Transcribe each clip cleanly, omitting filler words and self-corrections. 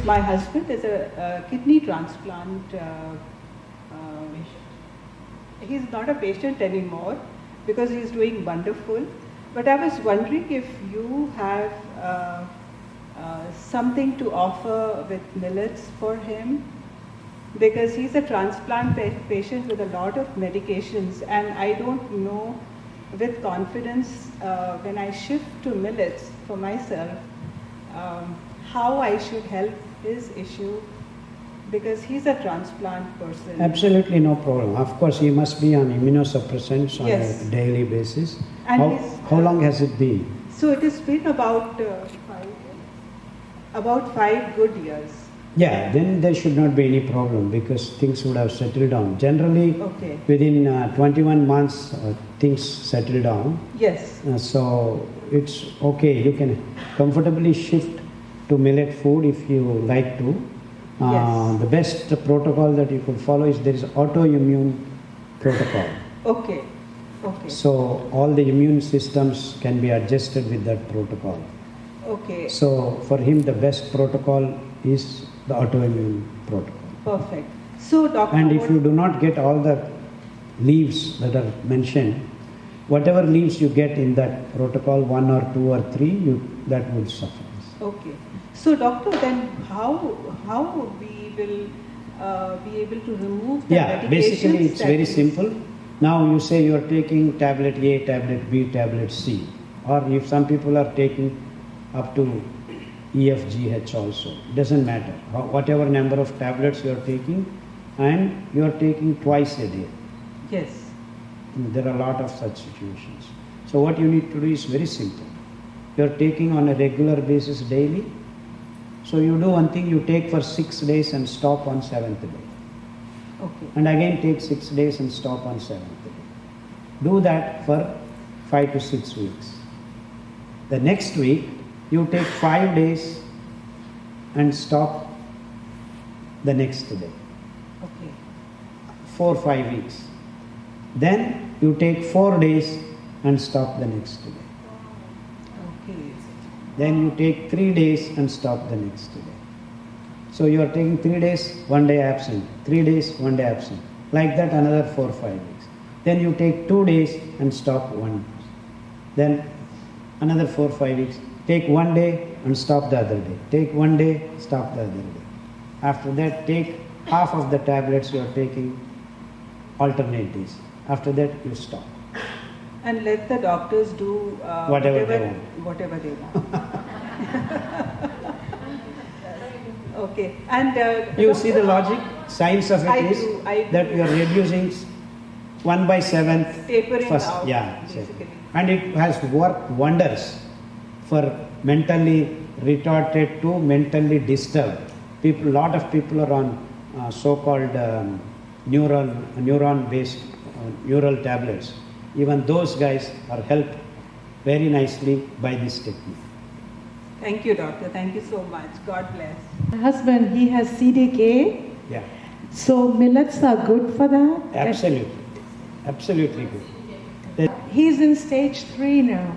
Yes, my husband is a kidney transplant he's not a patient anymore because he's doing wonderful. But I was wondering if you have something to offer with millets for him, because he's a transplant patient with a lot of medications, and I don't know with confidence when I shift to millets for myself how I should help his issue, because he's a transplant person. Absolutely no problem. Of course, he must be on immunosuppressants on a daily basis. And how long has it been? So it has been about 5 good years. Yeah, then there should not be any problem because things would have settled down. Generally, within 21 months, things settle down. Yes. So it's okay. You can comfortably shift to millet food if you like to. The best protocol that you could follow is there is autoimmune protocol. Okay. So all the immune systems can be adjusted with that protocol. Okay. So for him the best protocol is the autoimmune protocol. Perfect. So doctor, and if you do not get all the leaves that are mentioned, whatever leaves you get in that protocol, 1 or 2 or 3, that will suffice. Okay. So doctor, then how we will be able to remove the medications? Basically it's very simple. Now you say you are taking tablet A, tablet B, tablet C, or if some people are taking up to E, F, G, H also. It doesn't matter. Whatever number of tablets you are taking, and you are taking twice a day. Yes. There are a lot of such situations. So what you need to do is very simple. You are taking on a regular basis daily. So you do one thing, you take for 6 days and stop on 7th day. Okay. And again take 6 days and stop on 7th day. Do that for 5 to 6 weeks. The next week, you take 5 days and stop the next day. Okay. 4 or 5 weeks. Then you take 4 days and stop the next day. Okay. Then you take 3 days and stop the next day. So you are taking 3 days, 1 day absent, 3 days, 1 day absent. Like that another 4 or 5 weeks. Then you take 2 days and stop 1 day. Then another 4 or 5 weeks. Take 1 day and stop the other day. Take 1 day, stop the other day. After that, take half of the tablets you are taking alternate days. After that, you stop. And let the doctors do whatever they want. Whatever they want. Okay. And you see the logic, science of it I is do. that you are reducing 1/7 tapering first. out. Yeah, basically. and it has worked wonders for mentally retarded to mentally disturbed people. Lot of people are on so-called neuron-based neural tablets. Even those guys are helped very nicely by this technique. Thank you, doctor. Thank you so much. God bless. My husband, he has CDK. Yeah. So millets are good for that? Absolutely. Absolutely good. He's in stage 3 now.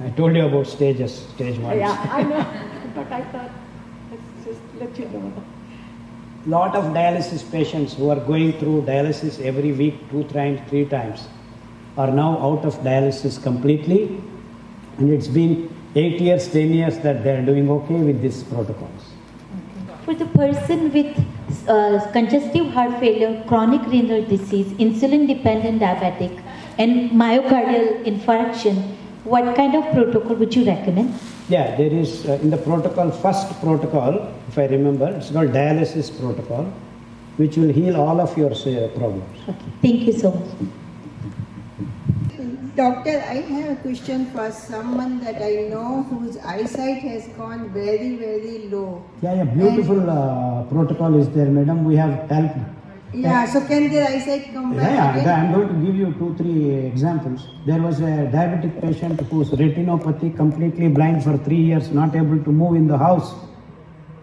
I told you about stages, stage 1. Yeah, I know. But I thought, let's just let you know. Lot of dialysis patients who are going through dialysis every week, 2 times, 3 times, are now out of dialysis completely. And it's been 8 years, 10 years that they are doing okay with these protocols. For the person with congestive heart failure, chronic renal disease, insulin-dependent diabetic, and myocardial infarction, what kind of protocol would you recommend? Yeah, there is in the protocol, first protocol, if I remember, it's called dialysis protocol, which will heal all of your problems. Okay, thank you so much. Doctor, I have a question for someone that I know whose eyesight has gone very, very low. Yeah, beautiful protocol is there, madam. We have helped. Yeah, so can their eyesight come back again? Yeah, I'm going to give you 2-3 examples. There was a diabetic patient whose retinopathy, completely blind for 3 years, not able to move in the house.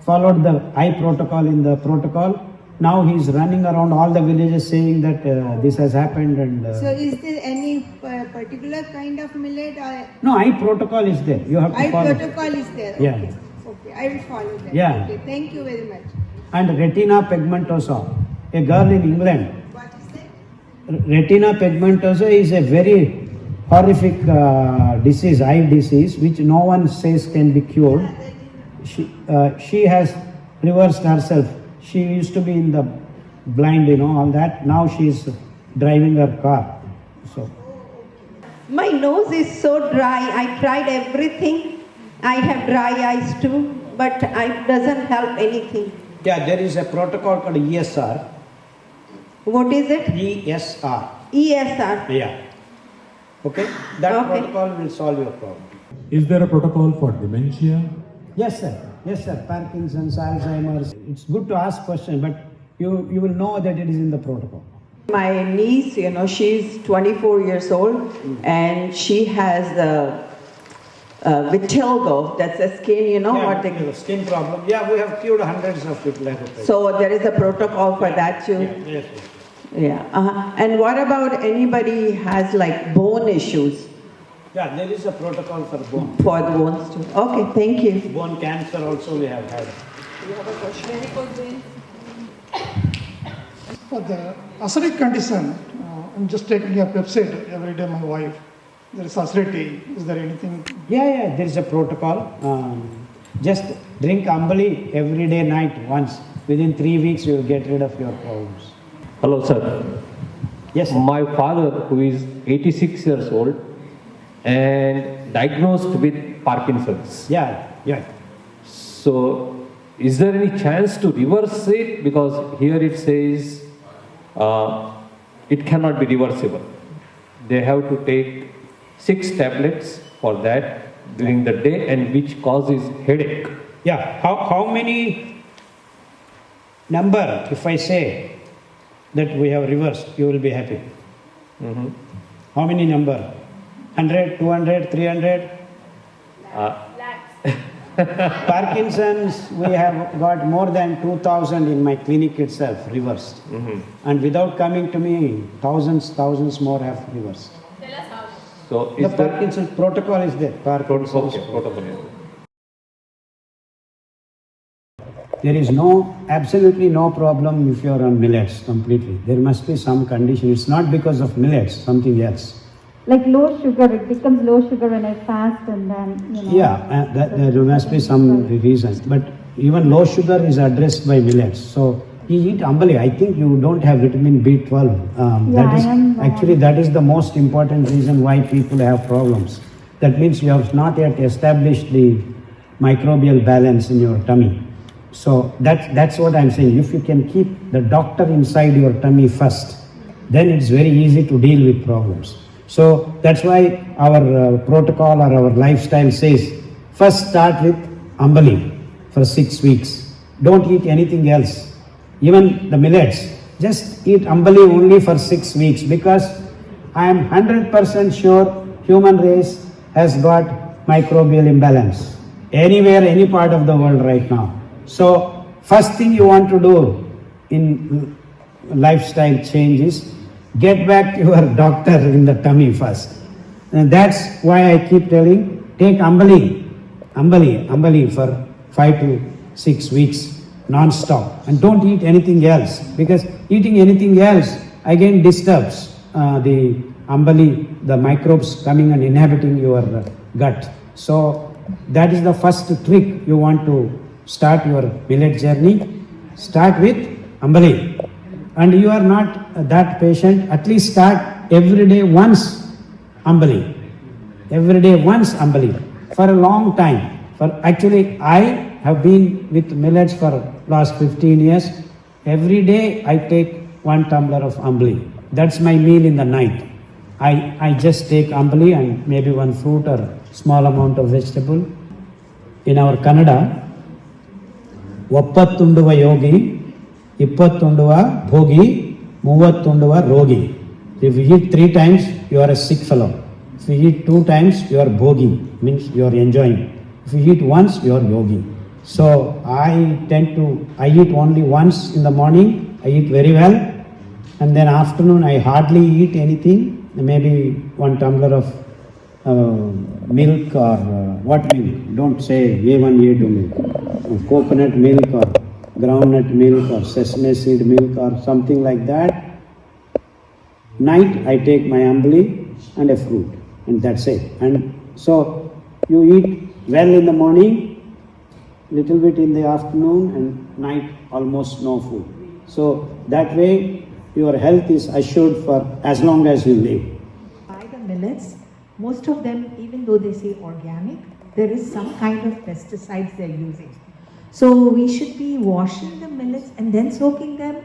Followed the eye protocol in the protocol. Now he's running around all the villages saying that this has happened. And so is there any particular kind of millet? Or no, eye protocol is there. You have to eye follow. protocol is there. Yeah. Okay. Okay, I will follow that. Yeah. Okay, thank you very much. And retina pigmentosa, a girl in England. What is that? Retina pigmentosa is a very horrific disease, eye disease, which no one says can be cured. She has reversed herself. She used to be in the blind, all that. Now she is driving her car. So. My nose is so dry. I tried everything. I have dry eyes too, but it doesn't help anything. Yeah, there is a protocol called ESR. What is it? ESR. ESR. Yeah. Okay? That Okay. protocol will solve your problem. Is there a protocol for dementia? Yes, sir. Yes, sir. Parkinsons, Alzheimer's. It's good to ask questions, but you will know that it is in the protocol. My niece, she's 24 years old and she has vitiligo, that's the skin, what they... The skin problem. Yeah, we have cured hundreds of vitiligo. So there is a protocol for that too? Yes. Yeah. And what about anybody has like bone issues? Yeah, there is a protocol for bone. For the bones too? Okay, thank you. Bone cancer also we have had. You have a question? For the acidic condition, I'm just taking a Pepsid every day, my wife. There is acidity. Is there anything? Yeah, there is a protocol. Just drink AMBALI every day, night, once. Within 3 weeks, you will get rid of your problems. Hello, sir. Yes, sir. My father, who is 86 years old and diagnosed with Parkinson's. Yeah. So, is there any chance to reverse it? Because here it says it cannot be reversible. They have to take 6 tablets for that during the day, and which causes headache. Yeah. How many number, if I say that we have reversed, you will be happy? Mm-hmm. How many number? 100, 200, 300? Parkinson's, we have got more than 2,000 in my clinic itself reversed. Mm-hmm. And without coming to me, thousands more have reversed. So, The is there Parkinson's protocol is there. Parkinson's. Okay, protocol. There is absolutely no problem if you are on millets completely. There must be some condition. It's not because of millets, something else. Like low sugar, it becomes low sugar when I fast and then, Yeah, there must be some reason. But even low sugar is addressed by millets. So you eat AMBALI. I think you don't have vitamin B12. That is the most important reason why people have problems. That means you have not yet established the microbial balance in your tummy. So that's what I'm saying. If you can keep the doctor inside your tummy first, then it's very easy to deal with problems. So that's why our protocol or our lifestyle says, first start with AMBALI for 6 weeks. Don't eat anything else. Even the millets, just eat AMBALI only for 6 weeks, because I am 100% sure human race has got microbial imbalance anywhere, any part of the world right now. So first thing you want to do in lifestyle change is get back to your doctor in the tummy first. And that's why I keep telling, take AMBALI for 5 to 6 weeks non-stop, and don't eat anything else, because eating anything else again disturbs the AMBALI, the microbes coming and inhabiting your gut. So that is the first trick. You want to start your millet journey, start with AMBALI. And you are not that patient, at least start every day once AMBALI. Every day once AMBALI for a long time. Actually, I have been with millets for last 15 years. Every day I take 1 tumbler of AMBALI. That's my meal in the night. I just take AMBALI and maybe 1 fruit or small amount of vegetable. In our Kannada, ಒಪ್ಪತ್ತುಂಡುವ Yogi ಇಪ್ಪತ್ತುಂಡುವ ಭೋಗಿ ಮೂವತ್ತುಂಡುವ ರೋಗಿ. If you eat 3 times, you are a sick fellow. If you eat 2 times, you are bhogi, means you are enjoying. If you eat once, you are yogi. So I eat only once in the morning. I eat very well, and then afternoon I hardly eat anything. Maybe 1 tumbler of milk or what milk? Don't say A1, A2 milk. Coconut milk or groundnut milk or sesame seed milk or something like that. Night I take my AMBALI and a fruit, and that's it. And so you eat well in the morning, little bit in the afternoon, and night almost no food. So that way your health is assured for as long as you live. By the millets, most of them, even though they say organic, there is some kind of pesticides they're using. So we should be washing the millets and then soaking them?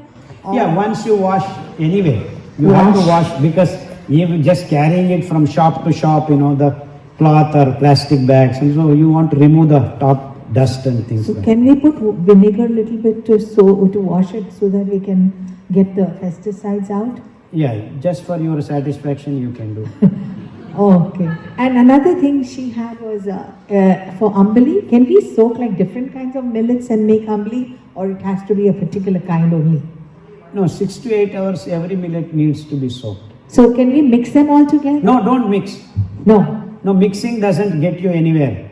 Yeah, once you wash anyway, you have to wash, because even just carrying it from shop to shop, the cloth or plastic bags, and so you want to remove the top dust and things So like can we put vinegar a little bit to wash it so that we can get the pesticides out? Yeah, just for your satisfaction you can do. Oh, okay. And another thing she had was for AMBALI, can we soak like different kinds of millets and make AMBALI, or it has to be a particular kind only? No, 6 to 8 hours every millet needs to be soaked. So can we mix them all together? No, don't mix. No. No, mixing doesn't get you anywhere.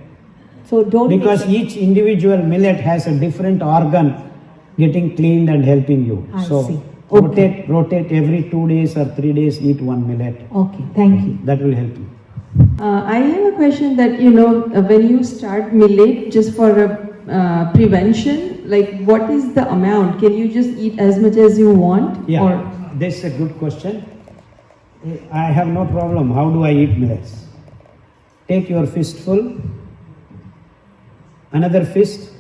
So don't Because each individual millet has a different organ getting cleaned and helping you. I So see. Okay. rotate every 2 days or 3 days, eat one millet. Okay, thank you. That will help you. I have a question that, when you start millet just for prevention, like what is the amount? Can you just eat as much as you want? Yeah, Or this is a good question. I have no problem. How do I eat millets? Take your fistful, another fist,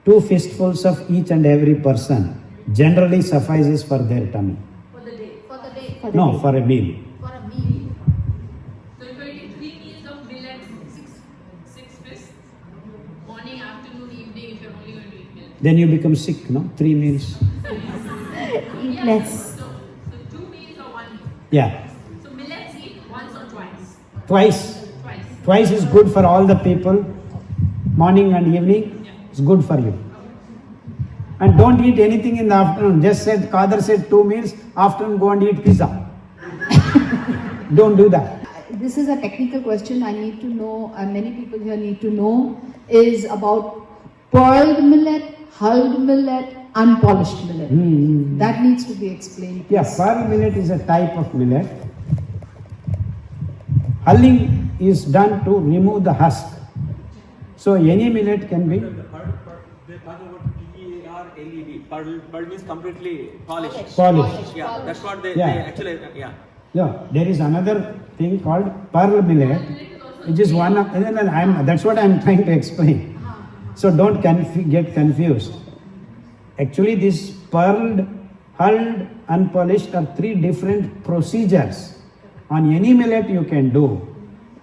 2 fistfuls of each and every person generally suffices for their tummy. For the day. For the day. No, for a meal. For a meal. So you're going to eat 3 meals of millets, six fists, morning, afternoon, evening, if you're only going to eat millets. Then you become sick, no? 3 meals. Eat less. So 2 meals or 1 meal. Yeah. So millets eat once or twice. Twice. Twice is good for all the people. Morning and evening is good for you. And don't eat anything in the afternoon. Just said, Kader said 2 meals, afternoon go and eat pizza. Don't do that. This is a technical question I need to know, many people here need to know, is about pearled millet, hulled millet, unpolished millet. That needs to be explained. Yeah, pearl millet is a type of millet. Hulling is done to remove the husk. So any millet can be. They talk about PEARLED. Pearl means completely polished. Polished. Yeah, that's what they actually, yeah. Yeah, there is another thing called pearl millet, which is one of, that's what I am trying to explain. So don't get confused. Actually, this pearled, hulled, unpolished are 3 different procedures. On any millet you can do.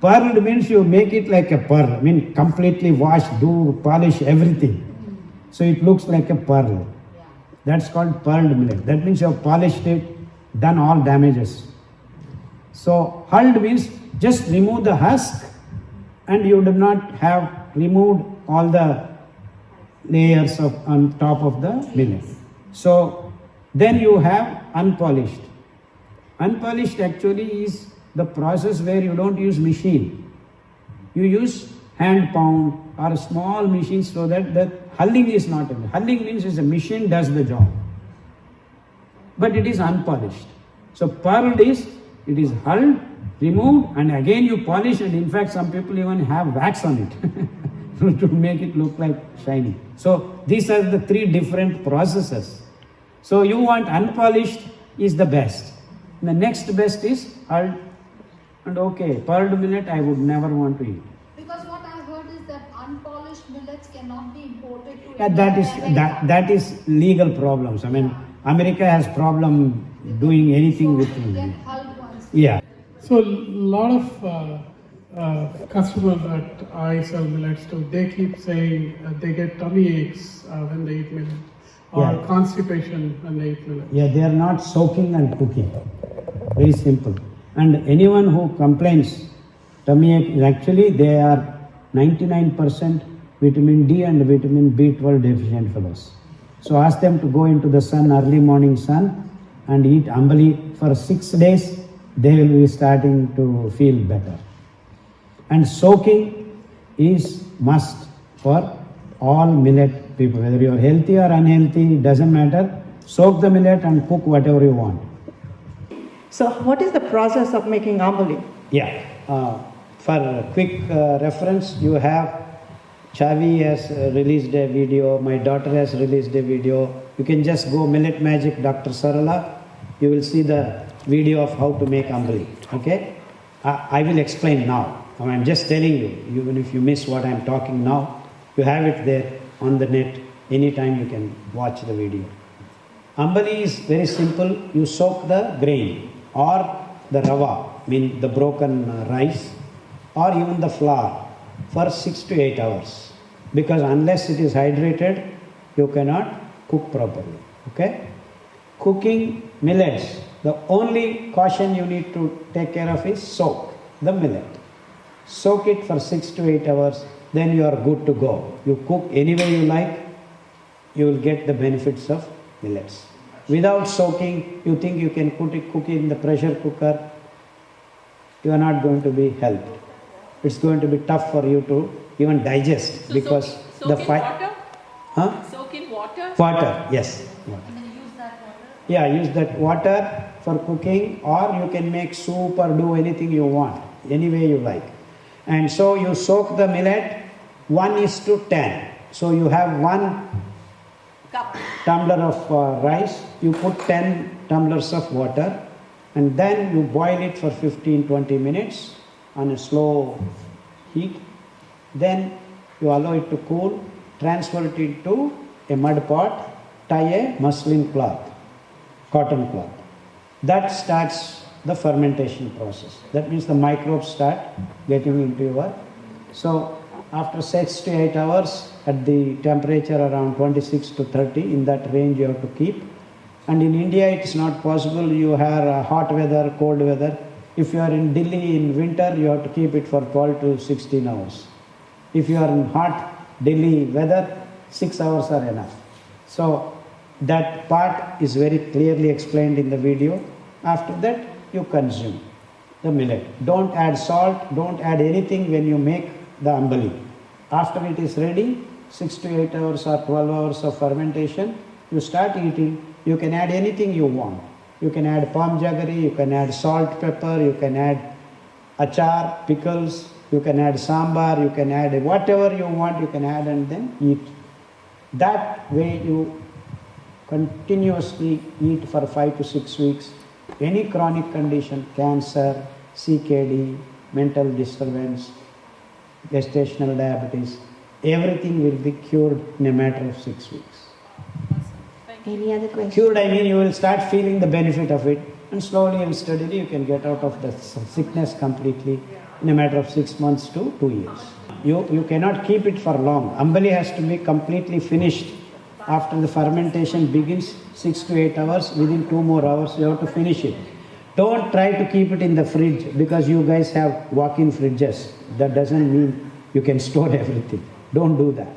Pearled means you make it like a pearl, completely wash, polish everything. So it looks like a pearl. That's called pearled millet. That means you have polished it, done all damages. So hulled means just remove the husk and you do not have removed all the layers on top of the millet. So then you have unpolished. Unpolished actually is the process where you don't use machine. You use hand pound or small machines so that the hulling is not. Hulling means is a machine does the job. But it is unpolished. So pearled is, it is hulled, removed, and again you polish, and in fact some people even have wax on it to make it look like shiny. So these are the 3 different processes. So you want unpolished is the best. The next best is hulled, and okay, pearled millet I would never want to eat. Because what I heard is that unpolished millets cannot be imported to Yeah, that is legal problems. America has problem doing anything with it. Yeah. So a lot of customers that I sell millets to, they keep saying they get tummy aches when they eat millet, or constipation when they eat millet. Yeah, they are not soaking and cooking. Very simple. And anyone who complains tummy ache, actually they are 99% vitamin D and vitamin B12 deficient fellows. So ask them to go into the sun, early morning sun, and eat AMBALI for 6 days. They will be starting to feel better. And soaking is must for all millet people. Whether you are healthy or unhealthy, doesn't matter. Soak the millet and cook whatever you want. So what is the process of making AMBALI? Yeah. For a quick reference, you have Chavi has released a video, my daughter has released a video. You can just go Millet Magic Dr. Sarala. You will see the video of how to make AMBALI. Okay? I will explain now. I'm just telling you, even if you miss what I'm talking now, you have it there on the net. Anytime you can watch the video. AMBALI is very simple. You soak the grain or the rava, mean the broken rice, or even the flour for 6 to 8 hours. Because unless it is hydrated, you cannot cook properly. Okay? Cooking millets, the only caution you need to take care of is soak the millet. Soak it for 6 to 8 hours, then you are good to go. You cook any way you like, you will get the benefits of millets. Without soaking, you think you can cook it in the pressure cooker, you are not going to be helped. It's going to be tough for you to even digest, So because soak the in fat. water? Huh? Soak in water? Water, yes. Water. And then use that water? Yeah, use that water for cooking, or you can make soup or do anything you want, any way you like. And so you soak the millet 1:10. So you have 1 tumbler of rice, you put 10 tumblers of water, and then you boil it for 15-20 minutes on a slow heat. Then you allow it to cool, transfer it into a mud pot, tie a muslin cloth, cotton cloth. That starts the fermentation process. That means the microbes start getting into your. So after 6 to 8 hours at the temperature around 26 to 30, in that range you have to keep. And in India it's not possible. You have hot weather, cold weather. If you are in Delhi in winter, you have to keep it for 12 to 16 hours. If you are in hot Delhi weather, 6 hours are enough. So that part is very clearly explained in the video. After that, you consume the millet. Don't add salt, don't add anything when you make the AMBALI. After it is ready, 6 to 8 hours or 12 hours of fermentation, you start eating. You can add anything you want. You can add palm jaggery, you can add salt, pepper, you can add achar, pickles, you can add sambar, you can add whatever you want, you can add and then eat. That way you continuously eat for 5 to 6 weeks. Any chronic condition, cancer, CKD, mental disturbance, gestational diabetes, everything will be cured in a matter of 6 weeks. Any other questions? Cured, I mean you will start feeling the benefit of it, and slowly and steadily you can get out of the sickness completely in a matter of 6 months to 2 years. You cannot keep it for long. AMBALI has to be completely finished after the fermentation begins, 6 to 8 hours. Within 2 more hours you have to finish it. Don't try to keep it in the fridge, because you guys have walk-in fridges. That doesn't mean you can store everything. Don't do that.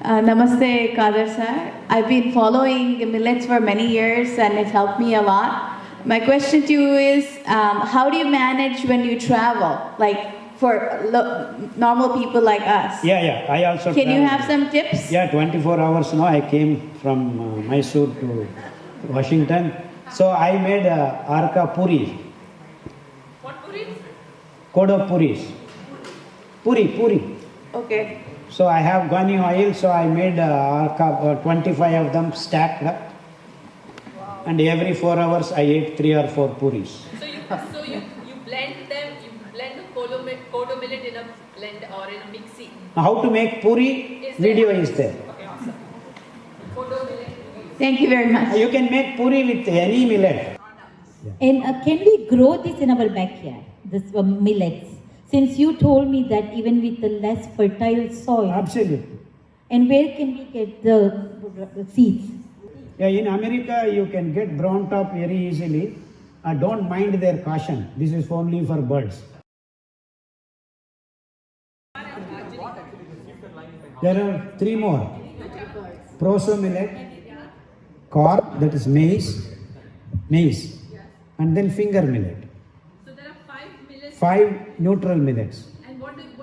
Namaste, Kader sir. I've been following millets for many years and it's helped me a lot. My question to you is, how do you manage when you travel? Like for normal people like us? Yeah, I also Can you travel. have some tips? Yeah, 24 hours now. I came from Mysore to Washington. So I made arka puri. What puris? Kodo puris. Puri. Okay. So I have Ghani oil, so I made 25 of them stacked up. Wow. And every 4 hours I ate 3 or 4 puris. So you blend them, you blend the kodo millet in a blend or in a mixie. Now how to make puri, video is there. Okay, awesome. Kodo millet. Thank you very much. You can make puri with any millet. And can we grow this in our backyard, this millets? Since you told me that even with the less fertile soil. Absolutely. And where can we get the seeds? Yeah, in America you can get brown top very easily. Don't mind their caution. This is only for birds. There are 3 more. Proso millet, corn, that is maize, and then finger millet. So there are 5 millets. 5 neutral millets.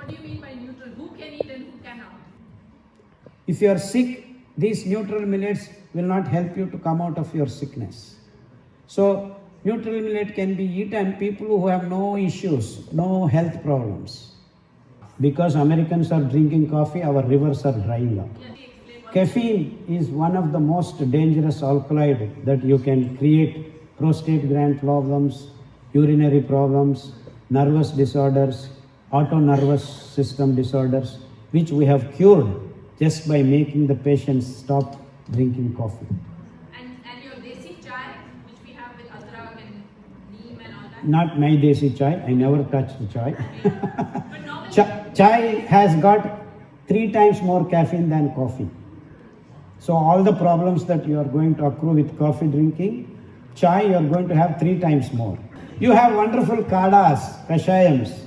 what do you mean by neutral? Who can eat and who cannot? If you are sick, these neutral millets will not help you to come out of your sickness. So, neutral millet can be eaten people who have no issues, no health problems. Because Americans are drinking coffee, our rivers are drying up. Caffeine is one of the most dangerous alkaloid that you can create prostate gland problems, urinary problems, nervous disorders, autonervous system disorders, which we have cured just by making the patients stop drinking coffee. And your desi chai, which we have with adrak and neem and all that? Not my desi chai, I never touch the chai. Chai has got 3 times more caffeine than coffee. So all the problems that you are going to accrue with coffee drinking, chai you are going to have 3 times more. You have wonderful kadas, kashayams.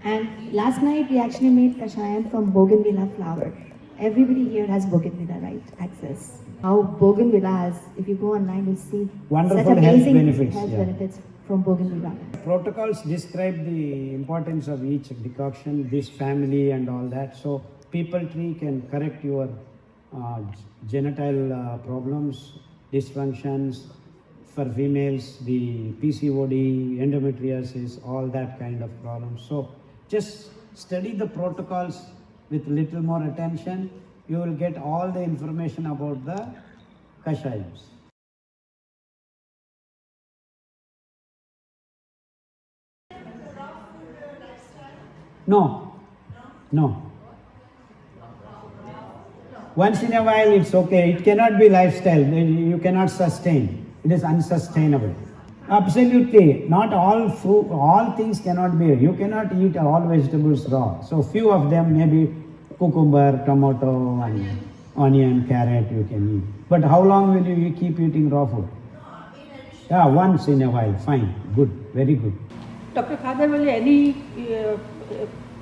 And last night we actually made kashayam from bougainvillea flower. Everybody here has bougainvillea, right? Access. How bougainvillea has, if you go online, you'll see Wonderful such amazing benefits, health yeah. benefits from bougainvillea. Protocols describe the importance of each decoction, this family and all that. So people tree can correct your genital problems, dysfunctions. For females, the PCOD, endometriosis, all that kind of problems. So just study the protocols with little more attention. You will get all the information about the kashayams. No. Once in a while it's okay. It cannot be lifestyle. You cannot sustain. It is unsustainable. Absolutely. Not all fruit, all things cannot be. You cannot eat all vegetables raw. So few of them, maybe cucumber, tomato, and onion, carrot you can eat. But how long will you keep eating raw food? Yeah, once in a while. Fine. Good. Very good. Dr. Khader, will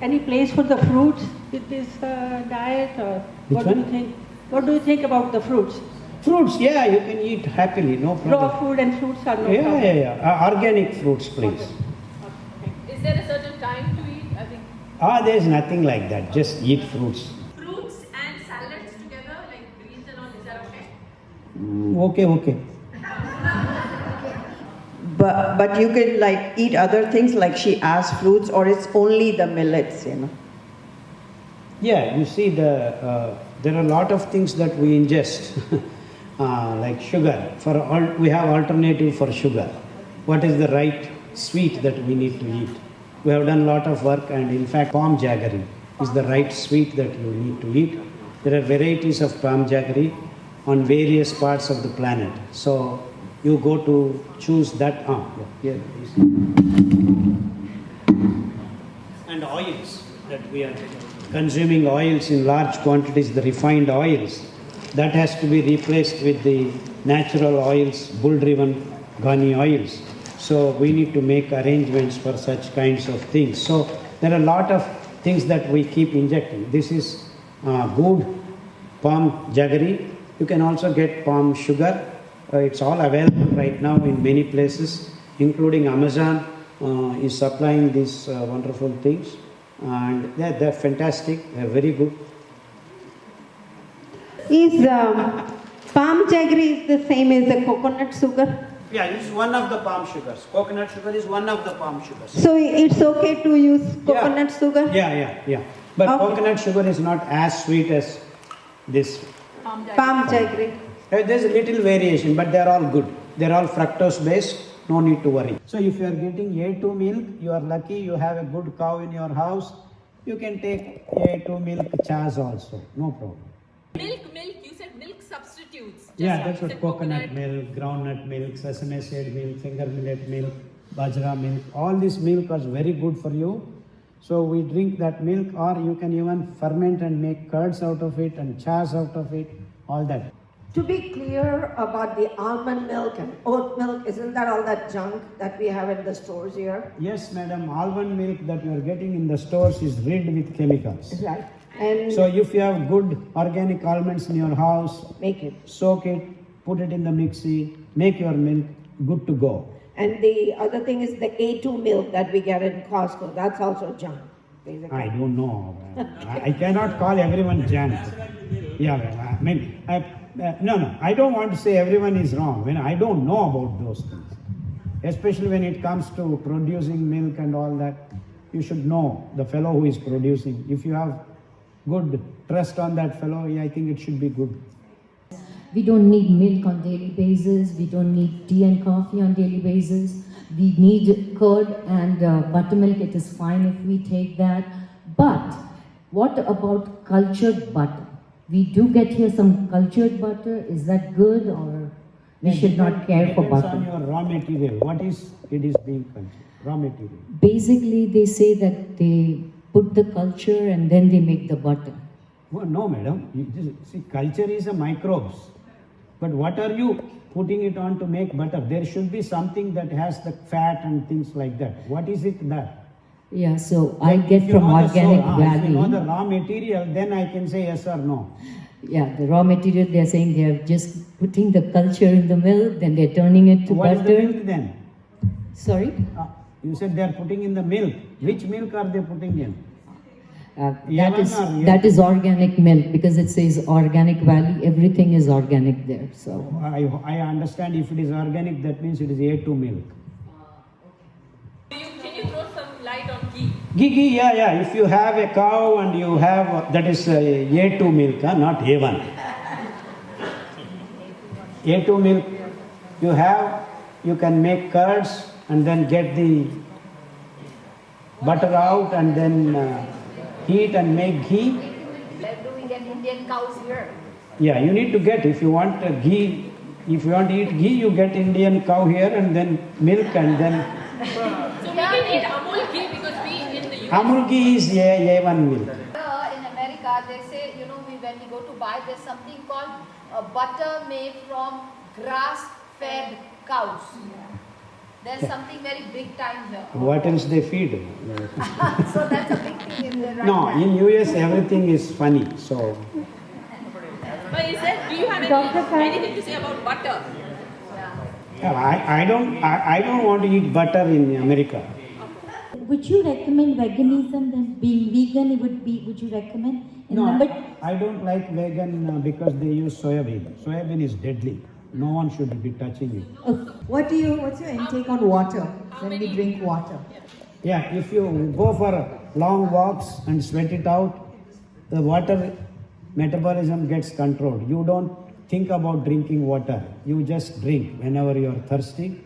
any place for the fruits with this diet? Or Which what do one? you think? What do you think about the fruits? Fruits, yeah, you can eat happily, no problem. Raw food and fruits are no problem. Yeah. Organic fruits, please. Is there a certain time to eat? I think There is nothing like that. Just eat fruits. fruits and salads together, like greens and all, is that okay? Okay. But you can like eat other things like she asked fruits, or it's only the millets, you know? Yeah, you see, there are a lot of things that we ingest, like sugar. We have alternative for sugar. What is the right sweet that we need to eat? We have done a lot of work, and in fact, palm jaggery is the right sweet that you need to eat. There are varieties of palm jaggery on various parts of the planet. So you go to choose that. And oils that we are consuming, oils in large quantities, the refined oils, that has to be replaced with the natural oils, bull-driven Ghani oils. So we need to make arrangements for such kinds of things. So there are a lot of things that we keep injecting. This is good palm jaggery. You can also get palm sugar. It's all available right now in many places, including Amazon is supplying these wonderful things. And they're fantastic, they're very good. Is palm jaggery the same as the coconut sugar? Yeah, it's one of the palm sugars. Coconut sugar is one of the palm sugars. So it's okay to use coconut sugar? Yeah. But coconut sugar is not as sweet as this Palm jaggery. There's a little variation, but they're all good. They're all fructose based, no need to worry. So if you are getting A2 milk, you are lucky, you have a good cow in your house, you can take A2 milk chas also, no problem. Milk, you said milk substitutes. Yeah, that's what coconut milk, groundnut milk, sesame seed milk, finger millet milk, bajra milk, all this milk is very good for you. So we drink that milk, or you can even ferment and make curds out of it and chas out of it, all that. To be clear about the almond milk and oat milk, isn't that all that junk that we have in the stores here? Yes, madam, almond milk that you are getting in the stores is rid with chemicals. Right. And so if you have good organic almonds in your house, make it. Soak it, put it in the mixie, make your milk good to go. And the other thing is the A2 milk that we get in Costco. That's also junk, basically. I don't know. I cannot call everyone junk. Yeah, I mean, no, I don't want to say everyone is wrong. When I don't know about those things, especially when it comes to producing milk and all that, you should know the fellow who is producing. If you have good trust on that fellow, yeah, I think it should be good. We don't need milk on daily basis. We don't need tea and coffee on daily basis. We need curd and buttermilk. It is fine if we take that. But what about cultured butter? We do get here some cultured butter. Is that good, or we should not care for butter? Depends on your raw material. What is it is being cultured? Raw material. Basically, they say that they put the culture and then they make the butter. Well, no, madam. See, culture is a microbes. But what are you putting it on to make butter? There should be something that has the fat and things like that. What is it that? Yeah, so I get from Organic Valley. If you know the raw material, then I can say yes or no. Yeah, the raw material, they are saying they are just putting the culture in the milk, then they're turning it to What butter. is the milk then? Sorry? You said they are putting in the milk. Which milk are they putting in? That is organic milk, because it says Organic Valley, everything is organic there. So I understand if it is organic, that means it is A2 milk. Can you throw some light on ghee? Ghee, yeah. If you have a cow and you have, that is A2 milk, not A1. A2 milk, you can make curds and then get the butter out and then heat and make ghee. Do we get Indian cows here? Yeah, you need to get, if you want ghee, if you want to eat ghee, you get Indian cow here and then milk and then... So we can eat Amul ghee because we in the US... Amul ghee is A1 milk. In America, they say, when we go to buy, there's something called butter made from grass-fed cows. There's something very big time here. What else they feed? So that's a big thing in the right No, time. in US everything is funny, so... But do you have anything to say about butter? I don't want to eat butter in America. Would you recommend veganism then? Being vegan, would you recommend? I don't like vegan because they use soybean. Soybean is deadly. No one should be touching it. What's your intake on water when we drink water? Yeah, if you go for long walks and sweat it out, the water metabolism gets controlled. You don't think about drinking water. You just drink whenever you are thirsty.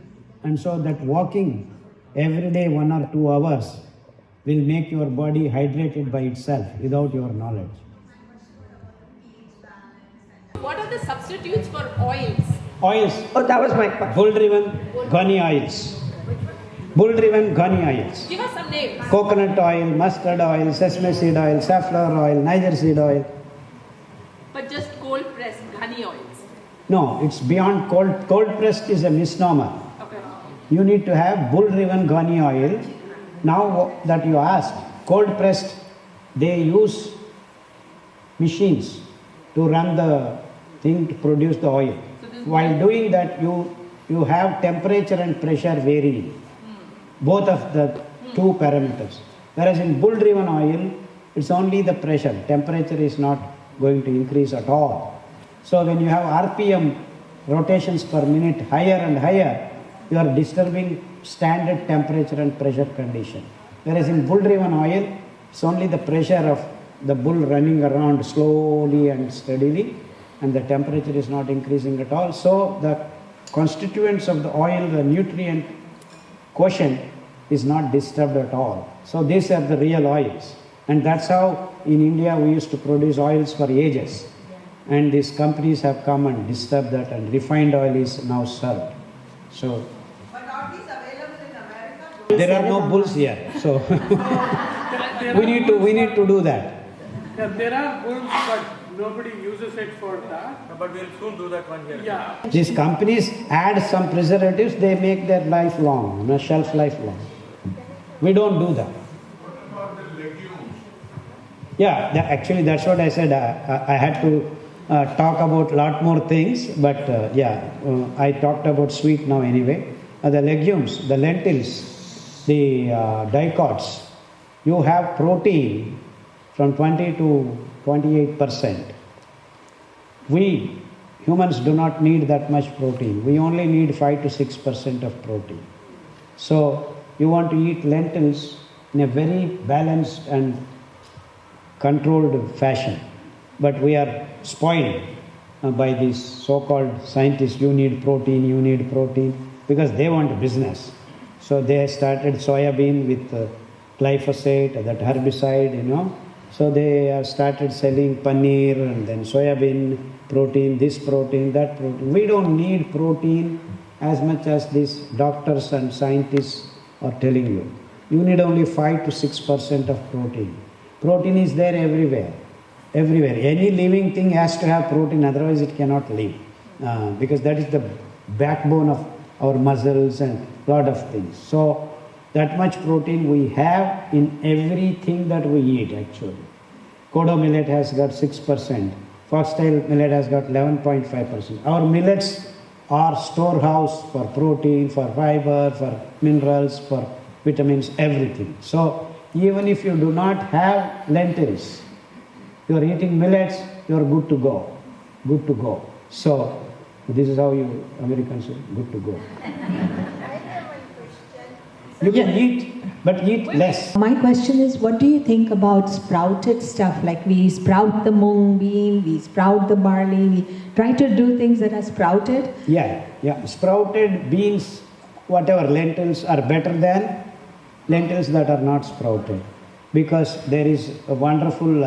And so that walking every day 1 or 2 hours will make your body hydrated by itself without your knowledge. What are the substitutes for oils? Oils. Oh, that was my question. Bull-driven Ghani oils. Bull-driven Ghani oils. Give us some names. Coconut oil, mustard oil, sesame seed oil, safflower oil, Niger seed oil. But just cold pressed Ghani oils. No, it's beyond cold. Cold pressed is a misnomer. Okay. You need to have bull-driven Ghani oil. Now that you asked, cold pressed, they use machines to run the thing to produce the oil. While doing that, you have temperature and pressure varying, both of the two parameters. Whereas in bull-driven oil, it's only the pressure. Temperature is not going to increase at all. So when you have RPM, rotations per minute, higher and higher, you are disturbing standard temperature and pressure condition. Whereas in bull-driven oil, it's only the pressure of the bull running around slowly and steadily, and the temperature is not increasing at all. So the constituents of the oil, the nutrient quotient is not disturbed at all. So these are the real oils. And that's how in India we used to produce oils for ages. And these companies have come and disturbed that, and refined oil is now served. So there are no bulls here, so we need to do that. Yeah, there are bulls, but nobody uses it for that. But we'll soon do that one here. Yeah. These companies add some preservatives, they make their life long, shelf life long. We don't do that. Yeah, actually that's what I said. I had to talk about a lot more things, but I talked about sweet now anyway. the legumes, the lentils, the dicots, you have protein from 20 to 28%. We humans do not need that much protein. We only need 5 to 6% of protein. So you want to eat lentils in a very balanced and controlled fashion. But we are spoiled by these so-called scientists. You need protein, because they want business. So they started soybean with glyphosate, that herbicide, you know. So they started selling paneer and then soybean protein, this protein, that protein. We don't need protein as much as these doctors and scientists are telling you. You need only 5 to 6% of protein. Protein is there everywhere. Everywhere. Any living thing has to have protein, otherwise it cannot live. Because that is the backbone of our muscles and lot of things. So that much protein we have in everything that we eat actually. Kodo millet has got 6%. Foxtail millet has got 11.5%. Our millets are storehouse for protein, for fiber, for minerals, for vitamins, everything. So even if you do not have lentils, you are eating millets, you are good to go. Good to go. So this is how you Americans are good to go. You can eat, but eat less. My question is, what do you think about sprouted stuff? Like we sprout the mung bean, we sprout the barley, we try to do things that are sprouted. Yeah. Sprouted beans, whatever, lentils are better than lentils that are not sprouted. Because there is a wonderful,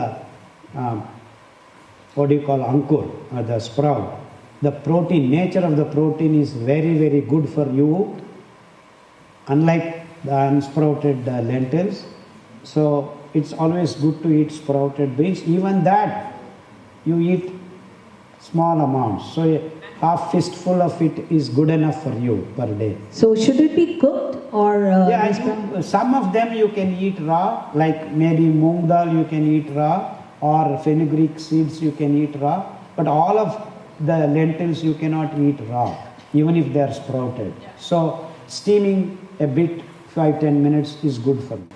ankur, the sprout. The protein, nature of the protein is very, very good for you, unlike the unsprouted lentils. So it's always good to eat sprouted beans. Even that, you eat small amounts. So a half fistful of it is good enough for you per day. So should it be cooked or? Some of them you can eat raw, like maybe moong dal you can eat raw, or fenugreek seeds you can eat raw. But all of the lentils you cannot eat raw, even if they are sprouted. So steaming a bit, 5-10 minutes is good for me.